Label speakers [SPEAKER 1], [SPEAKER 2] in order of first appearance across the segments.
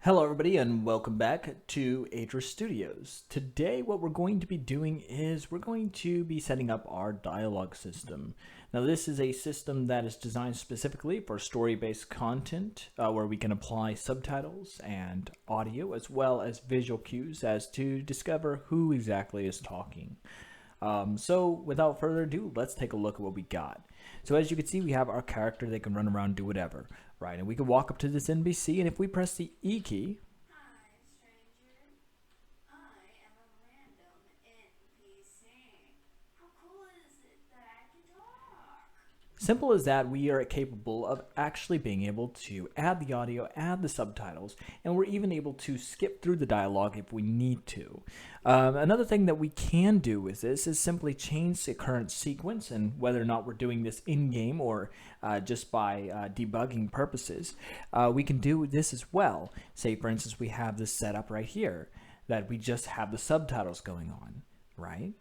[SPEAKER 1] Hello everybody and welcome back to Adra Studios. Today what we're going to be doing is we're going to be setting up our dialogue system. Now this is a system that is designed specifically for story-based content where we can apply subtitles and audio as well as visual cues as to discover who exactly is talking. So without further ado, let's take a look at what we got. So as you can see, we have our character. They can run around and do whatever, right? And we can walk up to this NPC, and if we press the E key,
[SPEAKER 2] Hi, stranger. I am a random NPC. How cool is it that I can talk?
[SPEAKER 1] simple as that, we are capable of actually being able to add the audio, add the subtitles, and we're even able to skip through the dialogue if we need to. Another thing that we can do with this is simply change the current sequence, and whether or not we're doing this in-game or just by debugging purposes, we can do this as well. Say, for instance, we have this set up right here that we just have the subtitles going on, right?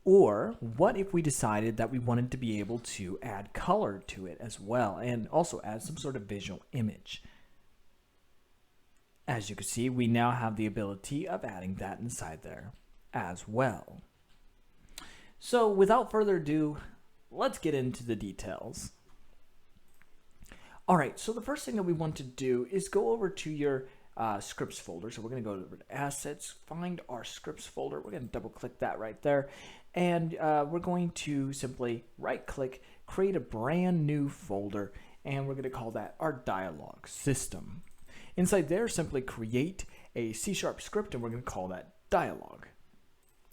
[SPEAKER 1] Or what if we decided that we wanted to be able to add color to it as well and also add some sort of visual image? As you can see, we now have the ability of adding that inside there as well. So without further ado, let's get into the details. All right, so the first thing that we want to do is go over to your scripts folder. So we're going to go over to assets, find our scripts folder. We're going to double click that right there. And we're going to simply right click, create a brand new folder, and we're going to call that our dialogue system. Inside there, simply create a C# script, and we're going to call that dialogue.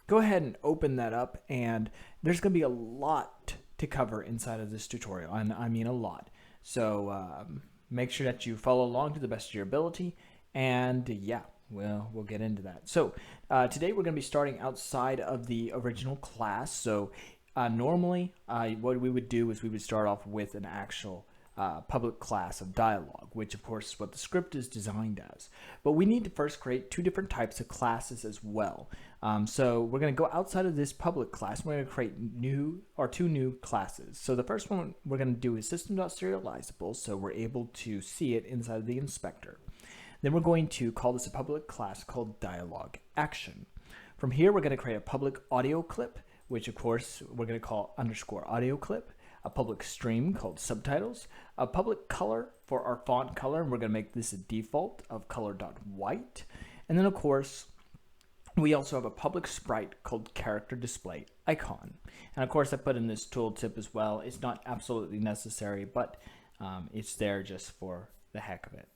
[SPEAKER 1] Go ahead and open that up, and there's going to be a lot to cover inside of this tutorial, and I mean a lot. So make sure that you follow along to the best of your ability, and yeah, we'll get into that. So today we're going to be starting outside of the original class. So normally what we would do is we would start off with an actual public class of dialogue, which of course is what the script is designed as. But we need to first create two different types of classes as well. So we're going to go outside of this public class. We're going to create two new classes. So the first one we're going to do is system.serializable, so we're able to see it inside of the inspector. Then we're going to call this a public class called dialogue action. From here, we're going to create a public audio clip, which of course we're going to call _audio clip, a public stream called subtitles, a public color for our font color, and we're going to make this a default of color.white. And then of course, we also have a public sprite called character display icon. And of course, I put in this tooltip as well. It's not absolutely necessary, but it's there just for the heck of it.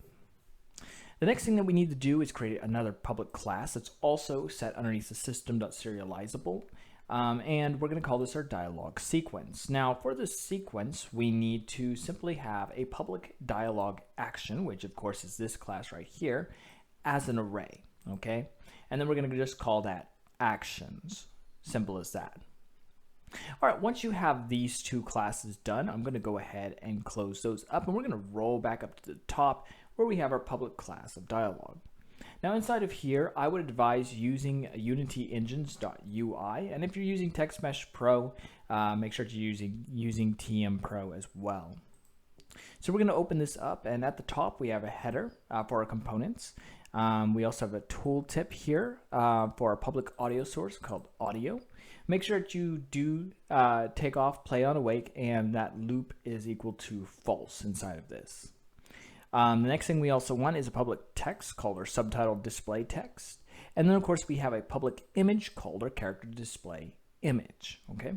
[SPEAKER 1] The next thing that we need to do is create another public class that's also set underneath the system.serializable. And we're going to call this our dialogue sequence. Now, for this sequence, we need to simply have a public dialogue action, which of course is this class right here, as an array, okay? And then we're going to just call that actions. Simple as that. All right, once you have these two classes done, I'm going to go ahead and close those up, and we're going to roll back up to the top where we have our public class of dialogue. Now inside of here, I would advise using unityengines.ui, and if you're using TextMesh Pro, make sure you're using TM Pro as well. So we're going to open this up, and at the top we have a header for our components. We also have a tooltip here for our public audio source called audio. Make sure that you do take off play on awake, and that loop is equal to false inside of this. The next thing we also want is a public text called our subtitle display text. And then of course we have a public image called our character display image, okay?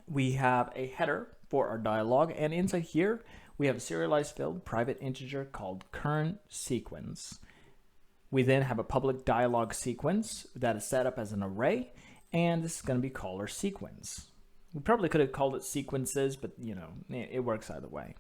[SPEAKER 1] We have a header for our dialogue, and inside here we have a serialized field private integer called current sequence. We then have a public dialogue sequence that is set up as an array, and this is going to be called our sequence. We probably could have called it sequences, but you know, it works either way.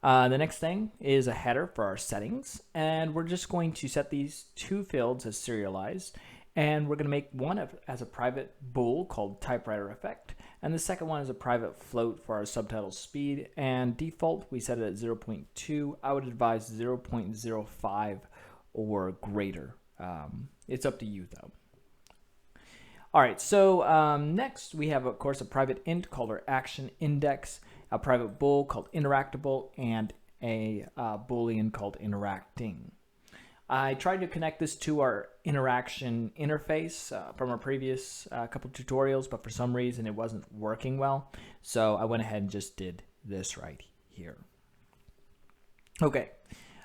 [SPEAKER 1] The next thing is a header for our settings, and we're just going to set these two fields as serialized, and we're going to make one as a private bool called typewriter effect, and the second one is a private float for our subtitle speed, and default we set it at 0.2. I would advise 0.05 or greater. It's up to you though. All right, so next we have, of course, a private int called our action index, a private bool called interactable, and a Boolean called interacting. I tried to connect this to our interaction interface from our previous couple tutorials, but for some reason it wasn't working well. So I went ahead and just did this right here. Okay,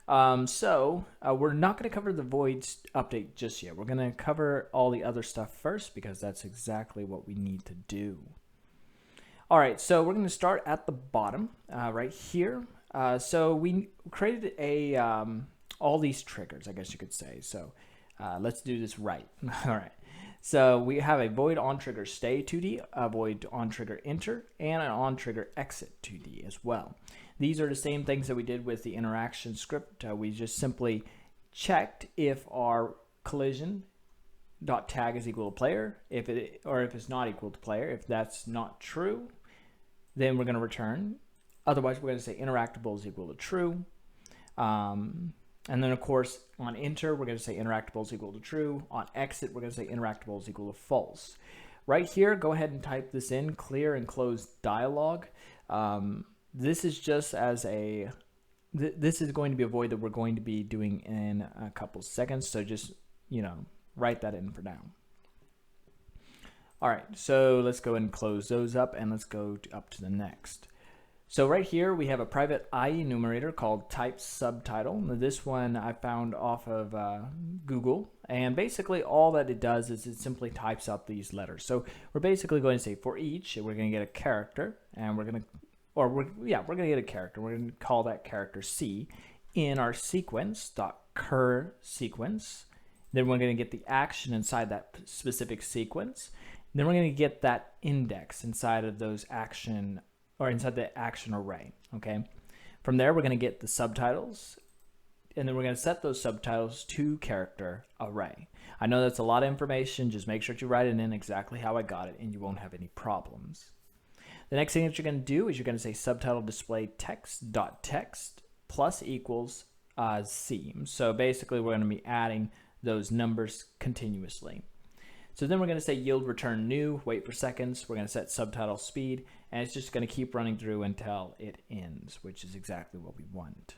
[SPEAKER 1] we're not going to cover the voids update just yet. We're going to cover all the other stuff first because that's exactly what we need to do. All right, so we're going to start at the bottom right here. So we created a all these triggers, I guess you could say. So let's do this right. All right. So we have a void on trigger stay 2D, a void on trigger enter, and an on trigger exit 2D as well. These are the same things that we did with the interaction script. We just simply checked if our collision dot tag is equal to player, if it's not equal to player. If that's not true, then we're going to return. Otherwise, we're going to say interactable is equal to true. And then, of course, on enter, we're going to say interactable is equal to true. On exit, we're going to say interactable is equal to false. Right here, go ahead and type this in, clear and close dialog. This is just as a, this is going to be a void that we're going to be doing in a couple seconds. So just, write that in for now. All right, so let's go and close those up and let's go up to the next. So right here we have a private I enumerator called type subtitle. Now this one I found off of Google, and basically all that it does is it simply types out these letters. So we're basically going to say for each we're going to get a character, and we're going to get a character. We're going to call that character C in our sequence.cur sequence. Then we're going to get the action inside that specific sequence. Then we're going to get that index inside of those action, or inside the action array, okay? From there, we're going to get the subtitles, and then we're going to set those subtitles to character array. I know that's a lot of information. Just make sure to write it in exactly how I got it, and you won't have any problems. The next thing that you're going to do is you're going to say subtitle display text.text plus equals seam. So basically, we're going to be adding those numbers continuously. So then we're going to say yield return new, wait for seconds. We're going to set subtitle speed, and it's just going to keep running through until it ends, which is exactly what we want.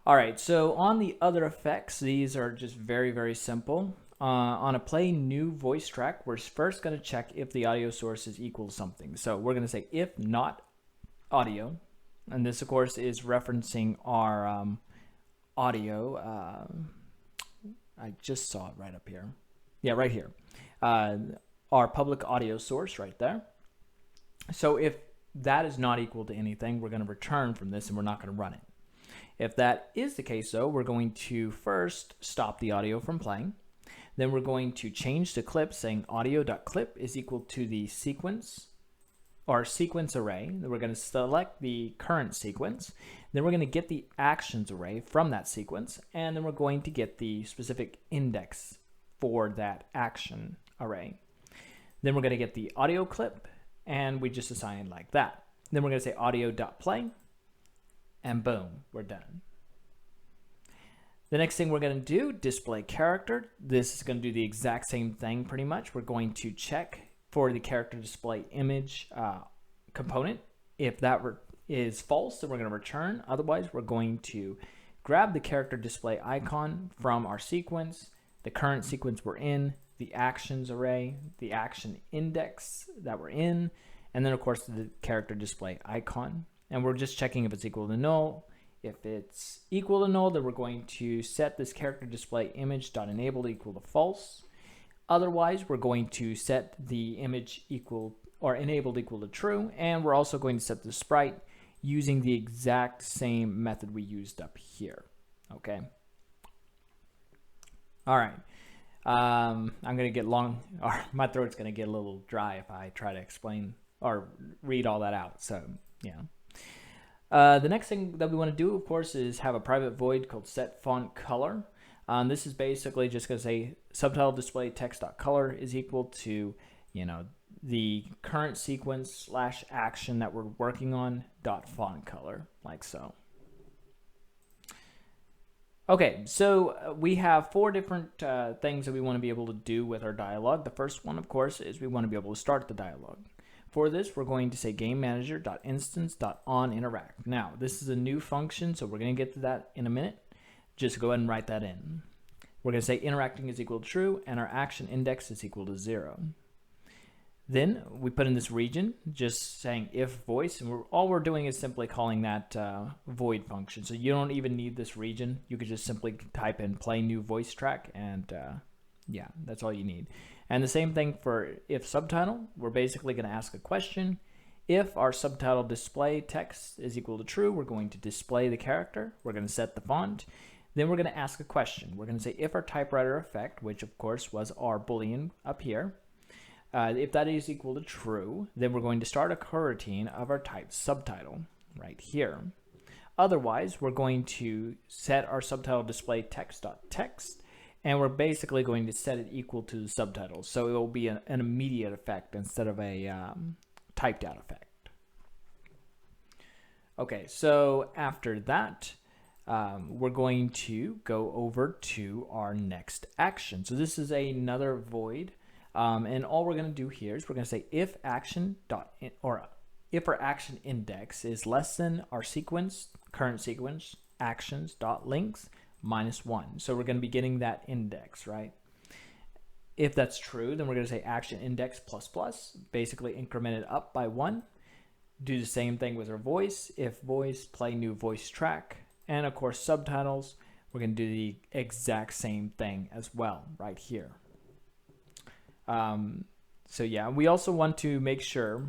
[SPEAKER 1] All right, so on the other effects, these are just very, very simple. On a play new voice track, we're first going to check if the audio source is equal to something. So we're going to say if not audio, and this of course is referencing our audio. I just saw it right up here. Yeah, right here. Our public audio source right there. So if that is not equal to anything, we're going to return from this and we're not going to run it. If that is the case, though, we're going to first stop the audio from playing. Then we're going to change the clip saying audio.clip is equal to the sequence or sequence array. Then we're going to select the current sequence. Then we're going to get the actions array from that sequence. And then we're going to get the specific index for that action array. Then we're going to get the audio clip, and we just assign it like that. Then we're going to say audio.play, and boom, we're done. The next thing we're going to do, display character. This is going to do the exact same thing pretty much. We're going to check for the character display image component. If that is false, then we're going to return. Otherwise, we're going to grab the character display icon from our sequence, the current sequence we're in, the actions array, the action index that we're in, and then of course the character display icon. And we're just checking if it's equal to null. If it's equal to null, then we're going to set this character display image.enabled equal to false. Otherwise, we're going to set the image equal or enabled equal to true, and we're also going to set the sprite using the exact same method we used up here. Okay. All right. I'm gonna get long, or my throat's gonna get a little dry if I try to explain or read all that out. So yeah. The next thing that we want to do, of course, is have a private void called set font color. This is basically just going to say subtitle display text.color is equal to, the current sequence / action that we're working on dot font color, like so. Okay, so we have 4 different things that we want to be able to do with our dialogue. The first one, of course, is we want to be able to start the dialogue. For this, we're going to say GameManager.instance.onInteract. Now, this is a new function, so we're going to get to that in a minute. Just go ahead and write that in. We're going to say interacting is equal to true, and our action index is equal to 0. Then we put in this region, just saying if voice, and all we're doing is simply calling that void function. So you don't even need this region. You could just simply type in play new voice track, and yeah, that's all you need. And the same thing for if subtitle. We're basically going to ask a question. If our subtitle display text is equal to true, we're going to display the character. We're going to set the font. Then we're going to ask a question. We're going to say if our typewriter effect, which of course was our boolean up here, if that is equal to true, then we're going to start a coroutine of our type subtitle right here. Otherwise, we're going to set our subtitle display text.text, and we're basically going to set it equal to the subtitles. So it will be an immediate effect instead of a typed out effect. Okay, so after that, we're going to go over to our next action. So this is another void. And all we're going to do here is we're going to say if action if our action index is less than our sequence, current sequence, actions.links -1. So we're going to be getting that index, right? If that's true, then we're going to say action index ++, basically increment it up by 1. Do the same thing with our voice. If voice, play new voice track. And of course, subtitles, we're going to do the exact same thing as well right here. So yeah, we also want to make sure,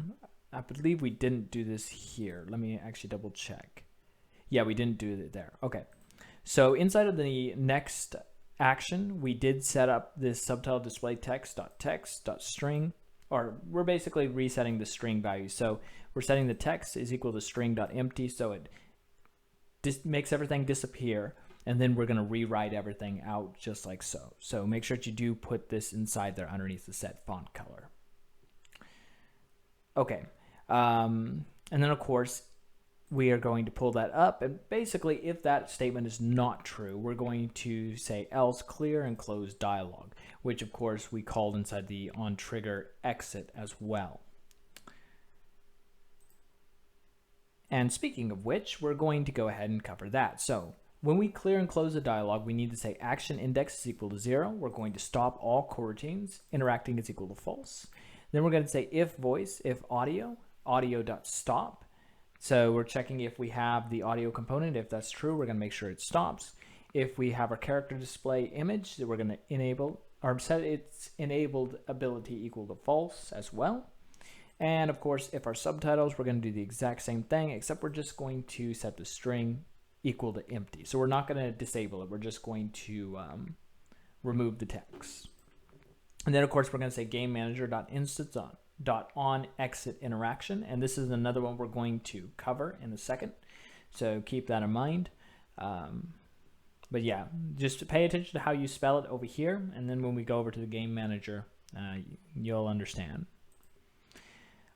[SPEAKER 1] I believe we didn't do this here. Let me actually double check. Yeah, we didn't do it there. Okay. So inside of the next action, we did set up this subtitle display text.text.string, or we're basically resetting the string value. So we're setting the text is equal to string.empty, so it just makes everything disappear. And then we're going to rewrite everything out just like so. So make sure that you do put this inside there underneath the set font color. Okay. And then, of course, we are going to pull that up. And basically, if that statement is not true, we're going to say else clear and close dialog, which, of course, we called inside the onTrigger exit as well. And speaking of which, we're going to go ahead and cover that. So when we clear and close the dialog, we need to say action index is equal to 0. We're going to stop all coroutines. Interacting is equal to false. Then we're going to say if voice, if audio, audio.stop. So we're checking if we have the audio component. If that's true, we're going to make sure it stops. If we have our character display image, we're going to enable or set its enabled ability equal to false as well. And of course, if our subtitles, we're going to do the exact same thing, except we're just going to set the string equal to empty. So we're not going to disable it. We're just going to remove the text. And then of course, we're going to say GameManager.instance.onExitInteraction. And this is another one we're going to cover in a second. So keep that in mind. But yeah, just pay attention to how you spell it over here. And then when we go over to the Game Manager, you'll understand.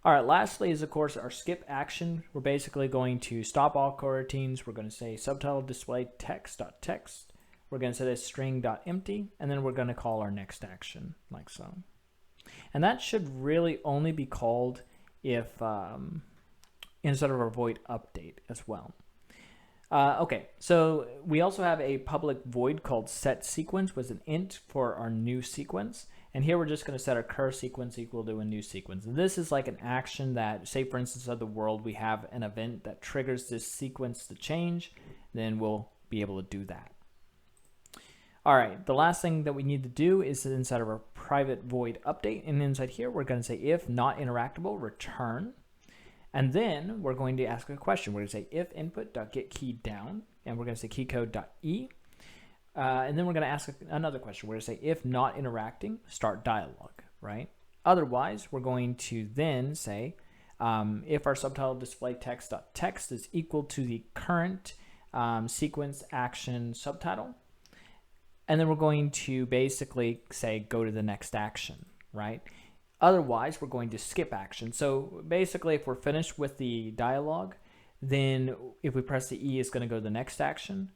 [SPEAKER 1] All right, lastly is, of course, our skip action. We're basically going to stop all coroutines. We're going to say subtitle display text.text. We're going to set a string.empty, and then we're going to call our next action, like so. And that should really only be called if instead of our void update as well. Okay, so we also have a public void called setSequence with an int for our new sequence. And here we're just going to set our cur sequence equal to a new sequence. And this is like an action that, say for instance, of the world, we have an event that triggers this sequence to change, then we'll be able to do that. All right, the last thing that we need to do is inside of our private void update. And inside here, we're going to say if not interactable, return. And then we're going to ask a question. We're going to say if input.getKeyDown, and we're going to say keycode.e. And then we're going to ask another question. We're going to say if not interacting, start dialog, right? Otherwise, we're going to then say if our subtitle display text.text is equal to the current sequence action subtitle. And then we're going to basically say go to the next action, right? Otherwise, we're going to skip action. So basically, if we're finished with the dialogue, then if we press the E, it's going to go to the next action.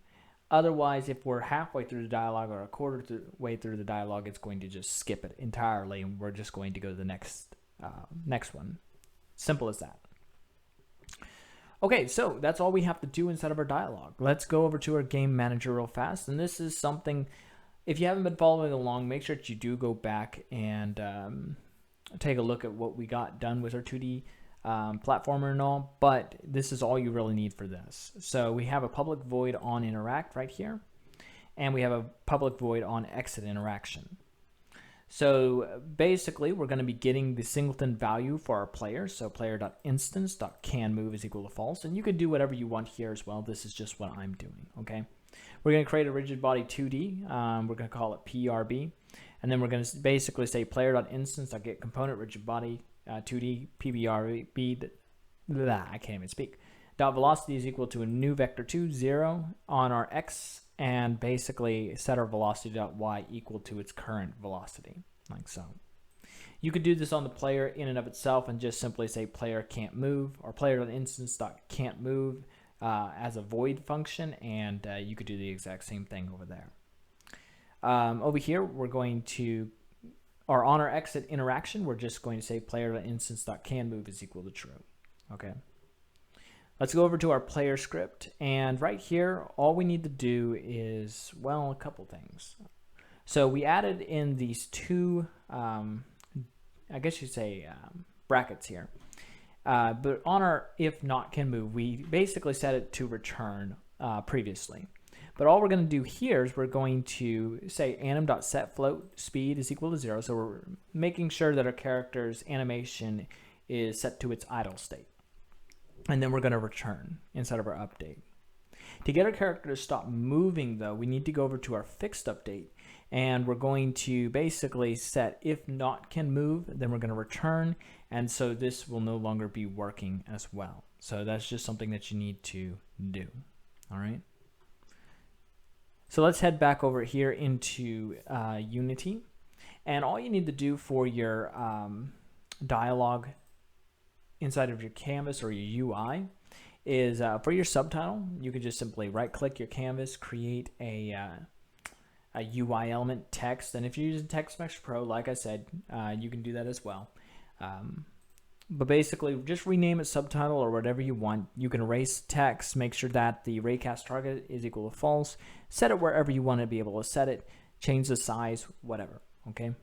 [SPEAKER 1] Otherwise, if we're halfway through the dialogue or a quarter way through the dialogue, it's going to just skip it entirely, and we're just going to go to the next one. Simple as that. Okay, so that's all we have to do inside of our dialogue. Let's go over to our game manager real fast. And this is something, if you haven't been following along, make sure that you do go back and take a look at what we got done with our 2D platformer and all. But this is all you really need for this. So we have a public void on interact right here. And we have a public void on exit interaction. So basically, we're going to be getting the singleton value for our player. So player.instance.canMove is equal to false. And you can do whatever you want here as well. This is just what I'm doing, okay? We're going to create a rigid body 2D. We're going to call it PRB. And then we're going to basically say player.instance.getComponent rigid body 2D PBRB. I can't even speak. Dot velocity is equal to a new vector 2, 0 on our X, and basically set our velocity.y equal to its current velocity, like so. You could do this on the player in and of itself and just simply say player can't move, or player.instance.can't move as a void function, and you could do the exact same thing over there. Over here, we're going to, or on our exit interaction, we're just going to say player.instance.canMove is equal to true, okay? Let's go over to our player script, and right here, all we need to do is, well, a couple things. So we added in these two, I guess you'd say brackets here. But on our if not can move, we basically set it to return previously. But all we're going to do here is we're going to say anim.setFloat speed is equal to 0. So we're making sure that our character's animation is set to its idle state. And then we're going to return inside of our update. To get our character to stop moving, though, we need to go over to our fixed update. And we're going to basically set if not can move, then we're going to return. And so this will no longer be working as well. So that's just something that you need to do. All right. So let's head back over here into Unity. And all you need to do for your dialogue inside of your canvas or your UI is for your subtitle, you can just simply right click your canvas, create a UI element text. And if you're using Text Mesh Pro, like I said, you can do that as well. But basically just rename it subtitle or whatever you want. You can erase text, make sure that the raycast target is equal to false, set it wherever you want to be able to set it, change the size, whatever, okay?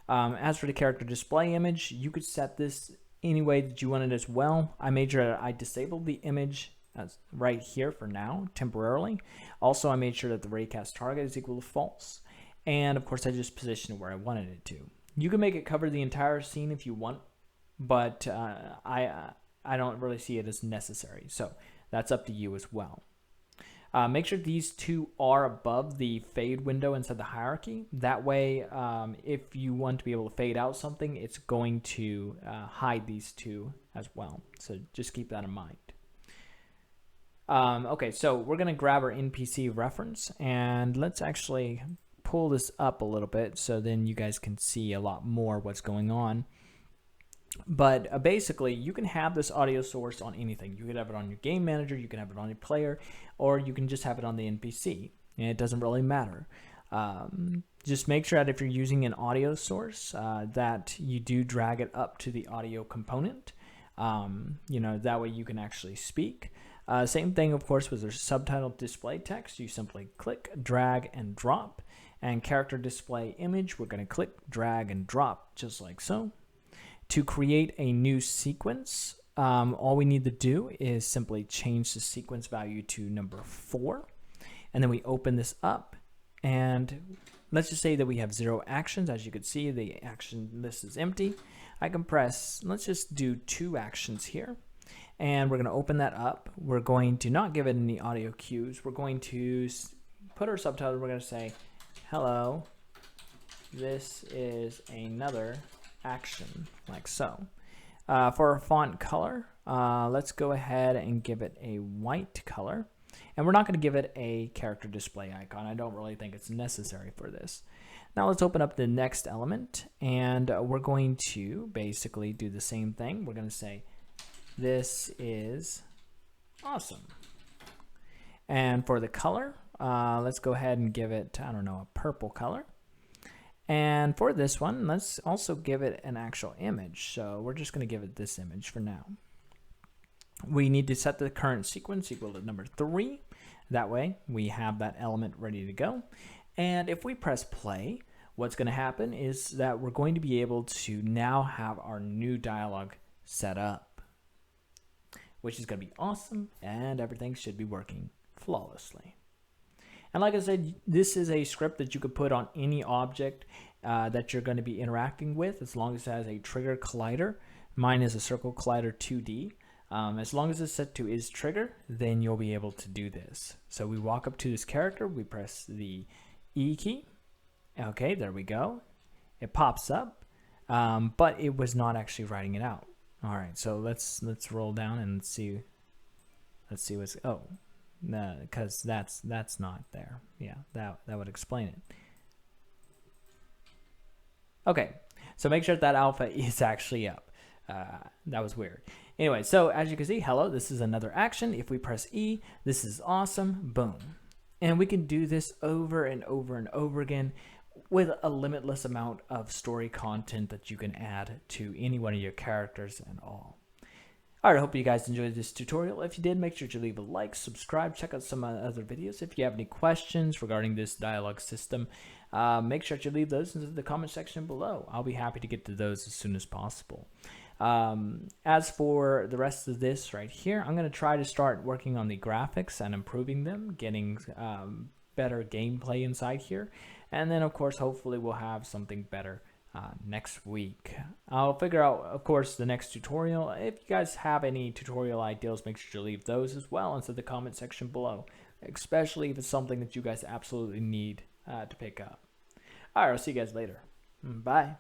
[SPEAKER 1] As for the character display image, you could set this any way that you want it as well. I made sure that I disabled the image right here for now, temporarily. Also, I made sure that the raycast target is equal to false. And of course, I just positioned it where I wanted it to. You can make it cover the entire scene if you want, but I don't really see it as necessary. So that's up to you as well. Make sure these two are above the fade window inside the hierarchy. That way, if you want to be able to fade out something, it's going to hide these two as well. So just keep that in mind. Okay, so we're going to grab our NPC reference, and let's actually pull this up a little bit so then you guys can see a lot more what's going on. But basically, you can have this audio source on anything. You could have it on your game manager, you can have it on your player, or you can just have it on the NPC. And it doesn't really matter. Just make sure that if you're using an audio source, that you do drag it up to the audio component. You know, that way you can actually speak. Same thing, of course, with the subtitle display text. You simply click, drag, and drop. And character display image, we're going to click, drag, and drop, just like so. To create a new sequence, all we need to do is simply change the sequence value to number 4. And then we open this up. And let's just say that we have 0 actions. As you can see, the action list is empty. I can press, let's just do 2 actions here. And we're going to open that up. We're going to not give it any audio cues. We're going to put our subtitle. We're going to say, hello, this is another action, like so. For our font color, let's go ahead and give it a white color. And we're not going to give it a character display icon. I don't really think it's necessary for this. Now let's open up the next element, and we're going to basically do the same thing. We're going to say, this is awesome. And for the color, let's go ahead and give it, I don't know, a purple color. And for this one, let's also give it an actual image. So we're just going to give it this image for now. We need to set the current sequence equal to number 3. That way we have that element ready to go. And if we press play, what's going to happen is that we're going to be able to now have our new dialogue set up, which is going to be awesome, and everything should be working flawlessly. And like I said, this is a script that you could put on any object that you're going to be interacting with, as long as it has a trigger collider. Mine is a circle collider 2D. As long as it's set to is trigger, then you'll be able to do this. So we walk up to this character, we press the E key. Okay, there we go. It pops up, but it was not actually writing it out. All right, so let's roll down and see. Let's see what's no, because that's not there. Yeah, that would explain it. Okay, so make sure that alpha is actually up. That was weird. Anyway, so as you can see, hello, this is another action. If we press E, this is awesome. Boom. And we can do this over and over and over again with a limitless amount of story content that you can add to any one of your characters and all. All right, I hope you guys enjoyed this tutorial. If you did, make sure to leave a like, subscribe, check out some other videos. If you have any questions regarding this dialogue system, make sure to leave those in the comment section below. I'll be happy to get to those as soon as possible. As for the rest of this right here, I'm going to try to start working on the graphics and improving them, getting better gameplay inside here. And then, of course, hopefully we'll have something better next week. I'll figure out, of course, the next tutorial. If you guys have any tutorial ideas, make sure to leave those as well into the comment section below, especially if it's something that you guys absolutely need to pick up. All right, I'll see you guys later. Bye.